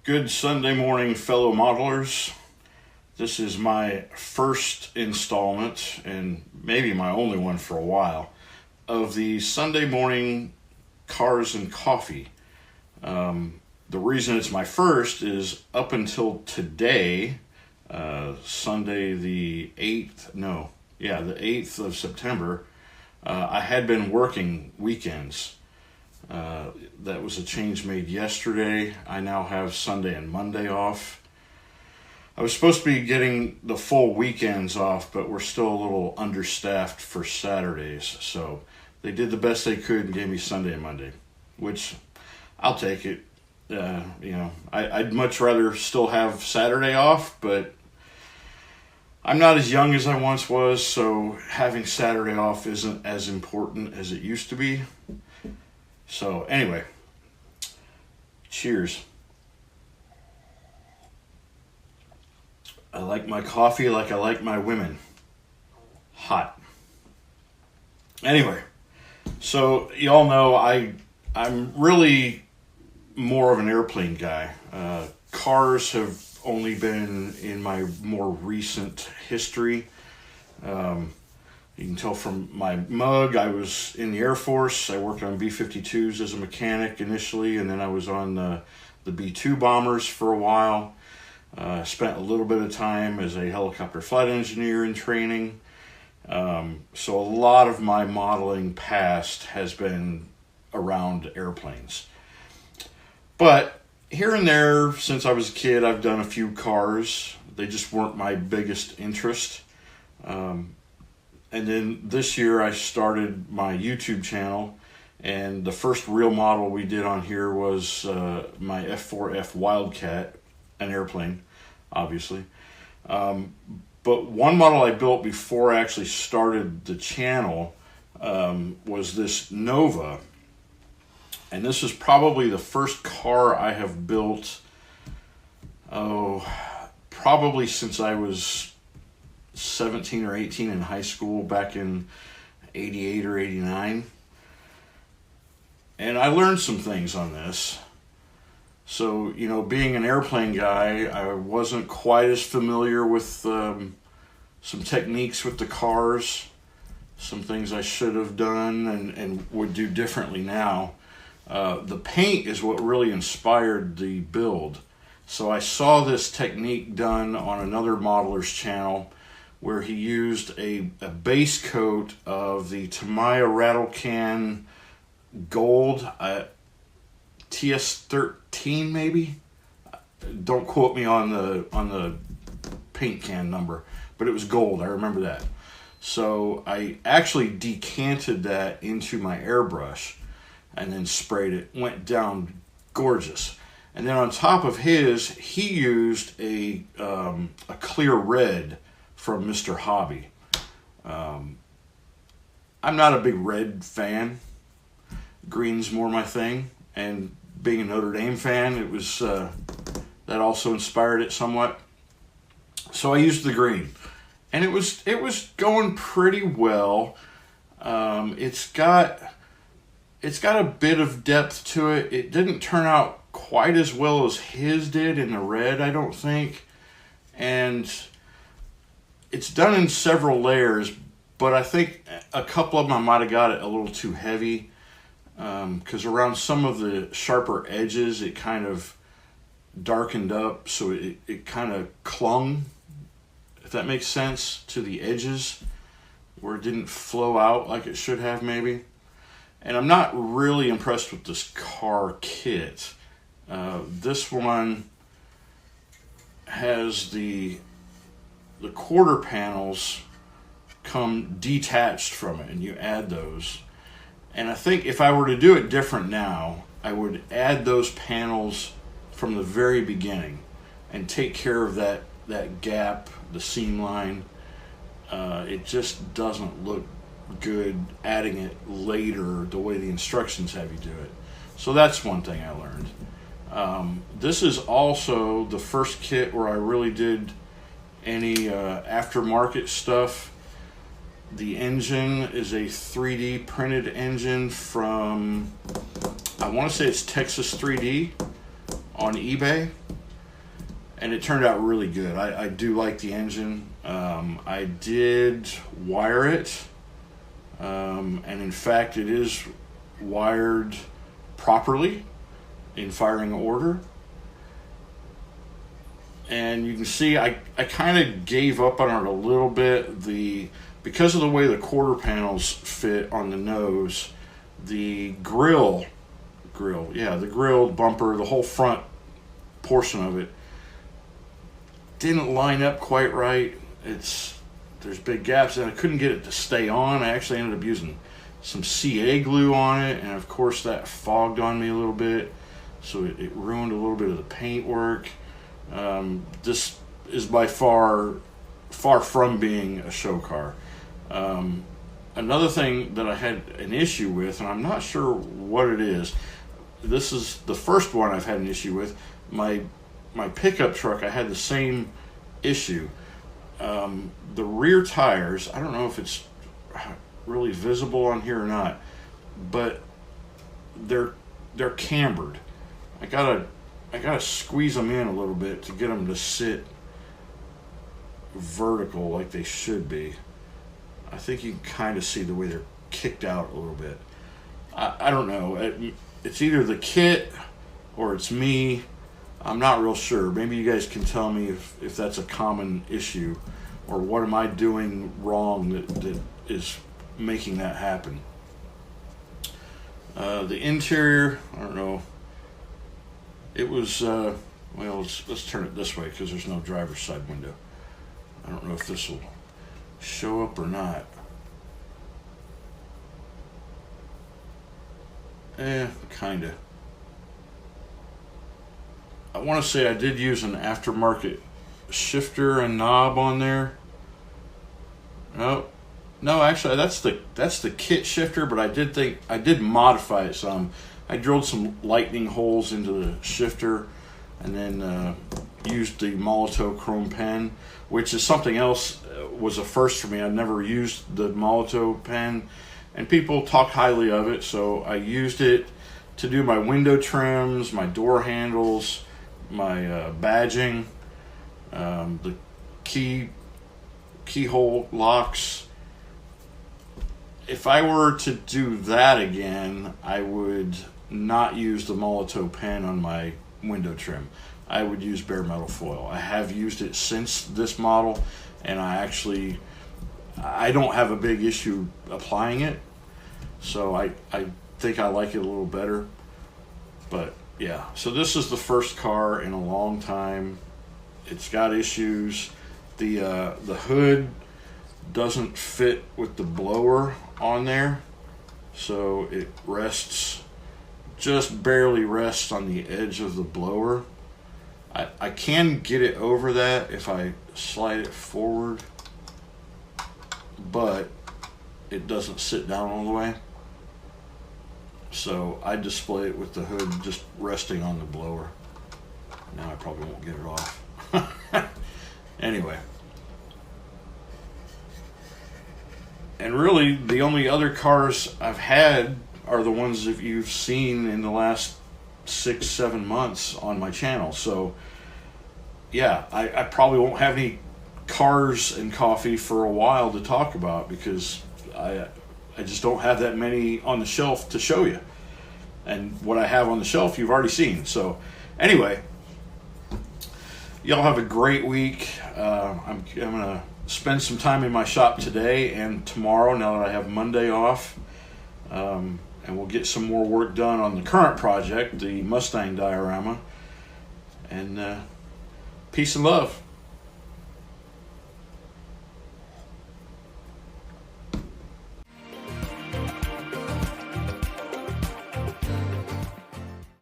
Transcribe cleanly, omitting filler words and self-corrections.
Good Sunday morning, fellow modelers. This is my first installment, and maybe my only one for a while, of the Sunday morning Cars and Coffee. The reason it's my first is up until today, Sunday the 8th of September, I had been working weekends. That was a change made yesterday. I now have Sunday and Monday off. I was supposed to be getting the full weekends off, but we're still a little understaffed for Saturdays. So they did the best they could and gave me Sunday and Monday, which I'll take it. I'd much rather still have Saturday off, but I'm not as young as I once was, so having Saturday off isn't as important as it used to be. So anyway, cheers. I like my coffee like I like my women. Hot. Anyway, so y'all know I'm really more of an airplane guy. Cars have only been in my more recent history. You can tell from my mug, I was in the Air Force. I worked on B-52s as a mechanic initially, and then I was on the B-2 bombers for a while. Spent a little bit of time as a helicopter flight engineer in training. So a lot of my modeling past has been around airplanes. But here and there, since I was a kid, I've done a few cars. They just weren't my biggest interest. And then this year I started my YouTube channel, and the first real model we did on here was my F4F Wildcat, an airplane, obviously. But one model I built before I actually started the channel was this Nova. And this is probably the first car I have built, probably since I was 17 or 18 in high school back in 88 or 89. And I learned some things on this. So, being an airplane guy, I wasn't quite as familiar with some techniques with the cars, some things I should have done and would do differently now. The paint is what really inspired the build. So I saw this technique done on another modeler's channel where he used a base coat of the Tamiya Rattle Can Gold, TS13 maybe? Don't quote me on the paint can number, but it was gold, I remember that. So I actually decanted that into my airbrush and then sprayed it. Went down gorgeous. And then on top of his, he used a clear red from Mr. Hobby. I'm not a big red fan. Green's more my thing. And being a Notre Dame fan, it was that also inspired it somewhat. So I used the green. And it was going pretty well. It's got a bit of depth to it. It didn't turn out quite as well as his did in the red, I don't think. And it's done in several layers, but I think a couple of them I might have got it a little too heavy, because around some of the sharper edges, it kind of darkened up, so it kind of clung, if that makes sense, to the edges, where it didn't flow out like it should have maybe. And I'm not really impressed with this car kit. This one has the quarter panels come detached from it, and you add those. And I think if I were to do it different now, I would add those panels from the very beginning and take care of that gap, the seam line. It just doesn't look good adding it later the way the instructions have you do it. So that's one thing I learned. This is also the first kit where I really did any aftermarket stuff. The engine is a 3D printed engine from, I want to say it's Texas 3D on eBay. and it turned out really good. I do like the engine. I did wire it, and in fact it is wired properly in firing order. And you can see I kind of gave up on it a little bit. Because of the way the quarter panels fit on the nose, the grill, the grill bumper, the whole front portion of it didn't line up quite right. There's big gaps, and I couldn't get it to stay on. I actually ended up using some CA glue on it, and of course that fogged on me a little bit, so it ruined a little bit of the paint work. This is by far from being a show car. Another thing that I had an issue with, and I'm not sure what it is, this is the first one I've had an issue with. My pickup truck, I had the same issue. The rear tires, I don't know if it's really visible on here or not, but they're cambered. I gotta squeeze them in a little bit to get them to sit vertical like they should be. I think you can kind of see the way they're kicked out a little bit. I don't know. It's either the kit or it's me. I'm not real sure. Maybe you guys can tell me if that's a common issue, or what am I doing wrong that is making that happen. The interior, I don't know. It was, well, let's turn it this way because there's no driver's side window. I don't know if this will show up or not. Kinda. I want to say I did use an aftermarket shifter and knob on there. No, actually that's the kit shifter, but I did modify it some. I drilled some lightning holes into the shifter, and then used the Molotow chrome pen, which is something else, was a first for me. I'd never used the Molotow pen, and people talk highly of it, so I used it to do my window trims, my door handles, my badging, the keyhole locks. If I were to do that again, I would not use the Molotow pen on my window trim. I would use bare metal foil. I have used it since this model, and I don't have a big issue applying it, so I think I like it a little better. But yeah, so this is the first car in a long time. It's got issues. The hood doesn't fit with the blower on there, so it just barely rests on the edge of the blower. I can get it over that if I slide it forward, but it doesn't sit down all the way. So I display it with the hood just resting on the blower. Now I probably won't get it off. Anyway. And really, the only other cars I've had are the ones that you've seen in the last 6-7 months on my channel. So yeah, I probably won't have any cars and coffee for a while to talk about, because I just don't have that many on the shelf to show you. And what I have on the shelf you've already seen. So anyway, y'all have a great week. I'm gonna spend some time in my shop today and tomorrow, now that I have Monday off. And we'll get some more work done on the current project, the Mustang diorama. And peace and love.